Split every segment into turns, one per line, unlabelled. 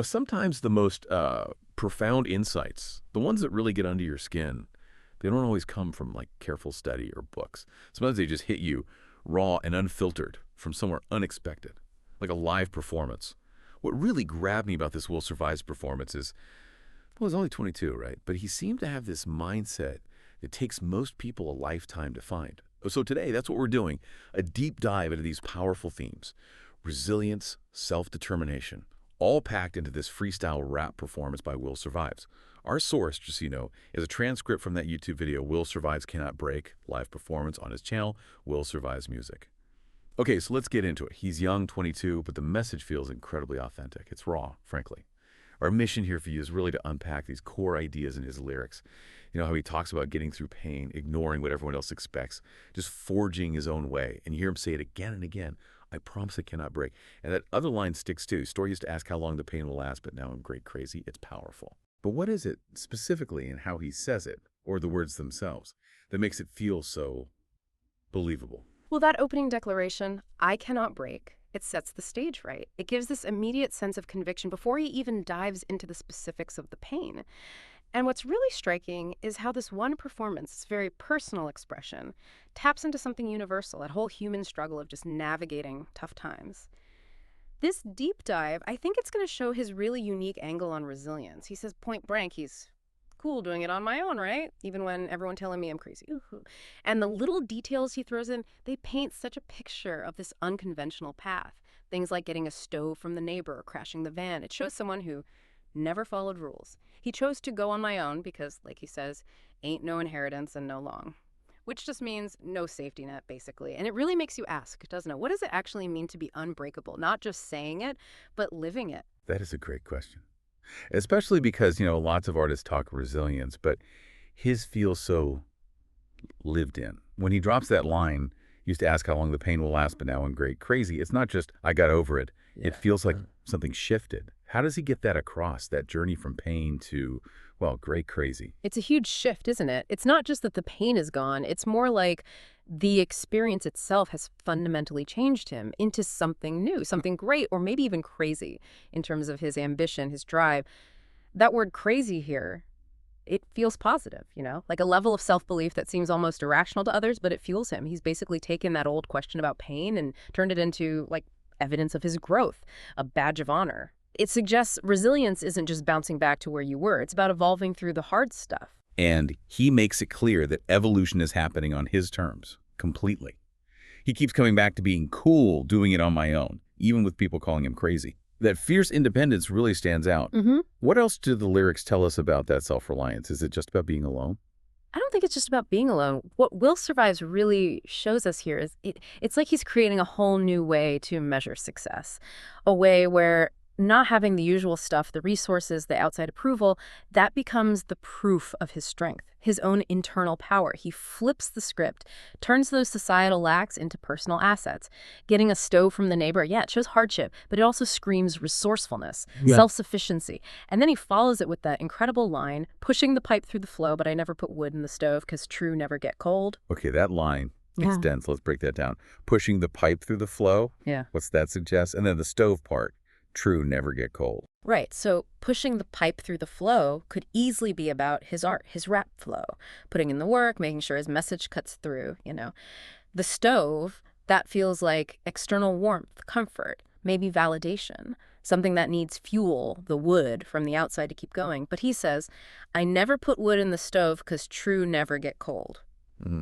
Sometimes the most profound insights, the ones that really get under your skin, they don't always come from like careful study or books. Sometimes they just hit you raw and unfiltered from somewhere unexpected, like a live performance. What really grabbed me about this Will Survives performance is, well, he's only 22, right? But he seemed to have this mindset that takes most people a lifetime to find. So today, that's what we're doing, a deep dive into these powerful themes: resilience, self-determination, all packed into this freestyle rap performance by Will Survives. Our source, just so you know, is a transcript from that YouTube video, Will Survives Cannot Break, live performance on his channel, Will Survives Music. Okay, so let's get into it. He's young, 22, but the message feels incredibly authentic. It's raw, frankly. Our mission here for you is really to unpack these core ideas in his lyrics. How he talks about getting through pain, ignoring what everyone else expects, just forging his own way. And you hear him say it again and again: I promise it cannot break. And that other line sticks too. Story used to ask how long the pain will last, but now I'm great crazy. It's powerful. But what is it specifically in how he says it, or the words themselves, that makes it feel so believable?
Well, that opening declaration, I cannot break, it sets the stage right. It gives this immediate sense of conviction before he even dives into the specifics of the pain. And what's really striking is how this one performance, this very personal expression, taps into something universal, that whole human struggle of just navigating tough times. This deep dive, I think it's going to show his really unique angle on resilience. He says point blank, he's cool doing it on my own, right? Even when everyone telling me I'm crazy. Ooh. And the little details he throws in, they paint such a picture of this unconventional path. Things like getting a stove from the neighbor or crashing the van. It shows someone who never followed rules. He chose to go on my own because, like he says, ain't no inheritance and no long. Which just means no safety net, basically. And it really makes you ask, doesn't it? What does it actually mean to be unbreakable? Not just saying it, but living it.
That is a great question. Especially because, lots of artists talk resilience, but his feels so lived in. When he drops that line, used to ask how long the pain will last, but now I'm great crazy. It's not just, I got over it. Yeah. It feels like something shifted. How does he get that across, that journey from pain to, well, great crazy?
It's a huge shift, isn't it? It's not just that the pain is gone. It's more like the experience itself has fundamentally changed him into something new, something great, or maybe even crazy in terms of his ambition, his drive. That word crazy here, it feels positive, like a level of self-belief that seems almost irrational to others, but it fuels him. He's basically taken that old question about pain and turned it into, like, evidence of his growth, a badge of honor. It suggests resilience isn't just bouncing back to where you were. It's about evolving through the hard stuff.
And he makes it clear that evolution is happening on his terms, completely. He keeps coming back to being cool, doing it on my own, even with people calling him crazy. That fierce independence really stands out. What else do the lyrics tell us about that self-reliance? Is it just about being alone?
I don't think it's just about being alone. What Will Survives really shows us here is it's like he's creating a whole new way to measure success, a way where not having the usual stuff, the resources, the outside approval, that becomes the proof of his strength, his own internal power. He flips the script, turns those societal lacks into personal assets. Getting a stove from the neighbor, yeah, it shows hardship, but it also screams resourcefulness, self-sufficiency. And then he follows it with that incredible line, pushing the pipe through the flow, but I never put wood in the stove because true never get cold.
Okay, that line extends. Let's break that down. Pushing the pipe through the flow?
Yeah.
What's that suggest? And then the stove part. True, never get cold.
Right, so pushing the pipe through the flow could easily be about his art, his rap flow, putting in the work, making sure his message cuts through, The stove, that feels like external warmth, comfort, maybe validation, something that needs fuel, the wood, from the outside to keep going. But he says, I never put wood in the stove because true never get cold.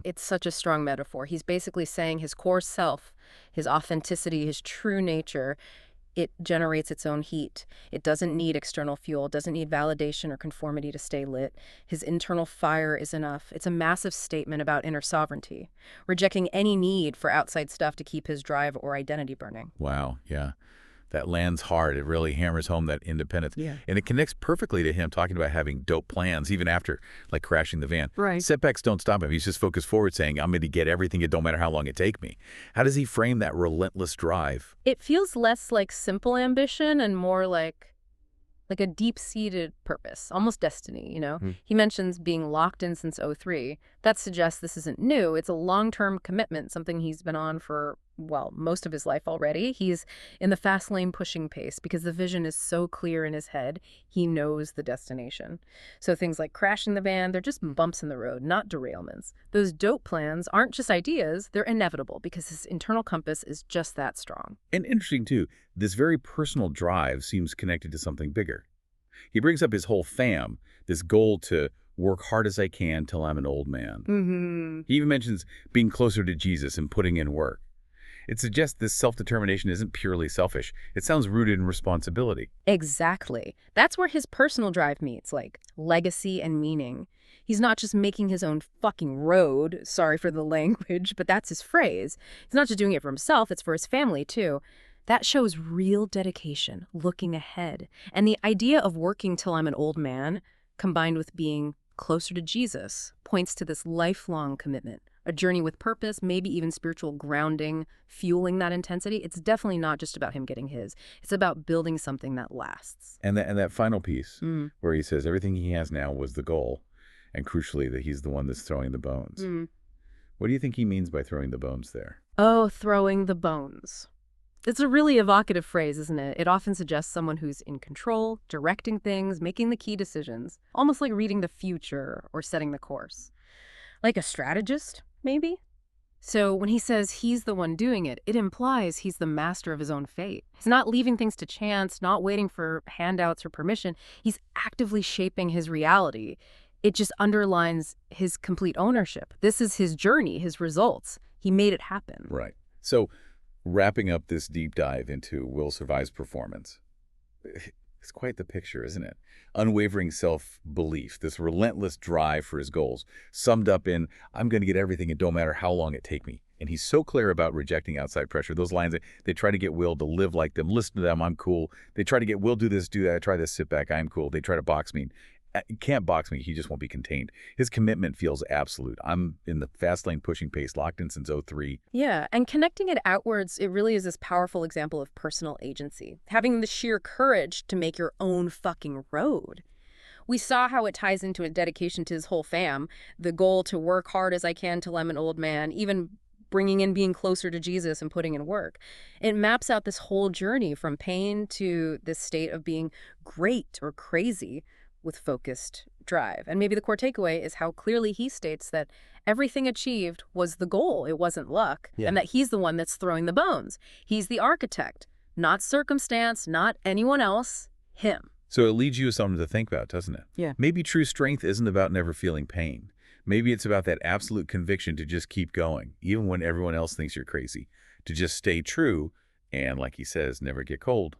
It's such a strong metaphor. He's basically saying his core self, his authenticity, his true nature, it generates its own heat. It doesn't need external fuel, it doesn't need validation or conformity to stay lit. His internal fire is enough. It's a massive statement about inner sovereignty, rejecting any need for outside stuff to keep his drive or identity burning.
Wow, yeah. That lands hard. It really hammers home that independence.
Yeah.
And it connects perfectly to him talking about having dope plans, even after, like, crashing the van.
Right.
Setbacks don't stop him. He's just focused forward, saying, I'm going to get everything. It don't matter how long it take me. How does he frame that relentless drive?
It feels less like simple ambition and more like a deep-seated purpose, almost destiny, He mentions being locked in since '03. That suggests this isn't new. It's a long-term commitment, something he's been on for well, most of his life already. He's in the fast lane pushing pace because the vision is so clear in his head, he knows the destination. So things like crashing the van, they're just bumps in the road, not derailments. Those dope plans aren't just ideas, they're inevitable because his internal compass is just that strong.
And interesting, too, this very personal drive seems connected to something bigger. He brings up his whole fam, this goal to work hard as I can till I'm an old man.
Mm-hmm.
He even mentions being closer to Jesus and putting in work. It suggests this self-determination isn't purely selfish. It sounds rooted in responsibility.
Exactly. That's where his personal drive meets, like legacy and meaning. He's not just making his own fucking road, sorry for the language, but that's his phrase. He's not just doing it for himself, it's for his family too. That shows real dedication, looking ahead. And the idea of working till I'm an old man, combined with being closer to Jesus, points to this lifelong commitment, a journey with purpose, maybe even spiritual grounding, fueling that intensity. It's definitely not just about him getting his. It's about building something that lasts.
And that final piece where he says everything he has now was the goal, and crucially that he's the one that's throwing the bones. What do you think he means by throwing the bones there?
Oh, throwing the bones. It's a really evocative phrase, isn't it? It often suggests someone who's in control, directing things, making the key decisions, almost like reading the future or setting the course. Like a strategist, maybe? So when he says he's the one doing it, it implies he's the master of his own fate. He's not leaving things to chance, not waiting for handouts or permission. He's actively shaping his reality. It just underlines his complete ownership. This is his journey, his results. He made it happen.
Right. So wrapping up this deep dive into Will Survive's performance, it's quite the picture, isn't it? Unwavering self-belief, this relentless drive for his goals, summed up in, I'm going to get everything, it don't matter how long it take me. And he's so clear about rejecting outside pressure. Those lines, they try to get Will to live like them, listen to them, I'm cool. They try to get Will, do this, do that, try this, sit back, I'm cool. They try to box me. He can't box me, he just won't be contained. His commitment feels absolute. I'm in the fast lane pushing pace, locked in since '03.
Yeah, and connecting it outwards, it really is this powerful example of personal agency. Having the sheer courage to make your own fucking road. We saw how it ties into a dedication to his whole fam, the goal to work hard as I can till I'm an old man, even bringing in being closer to Jesus and putting in work. It maps out this whole journey from pain to this state of being great or crazy with focused drive. And maybe the core takeaway is how clearly he states that everything achieved was the goal. It wasn't luck.
Yeah.
And that he's the one that's throwing the bones. He's the architect, not circumstance, not anyone else, him.
So it leads you to something to think about, doesn't it?
Yeah.
Maybe true strength isn't about never feeling pain. Maybe it's about that absolute conviction to just keep going, even when everyone else thinks you're crazy, to just stay true and, like he says, never get cold.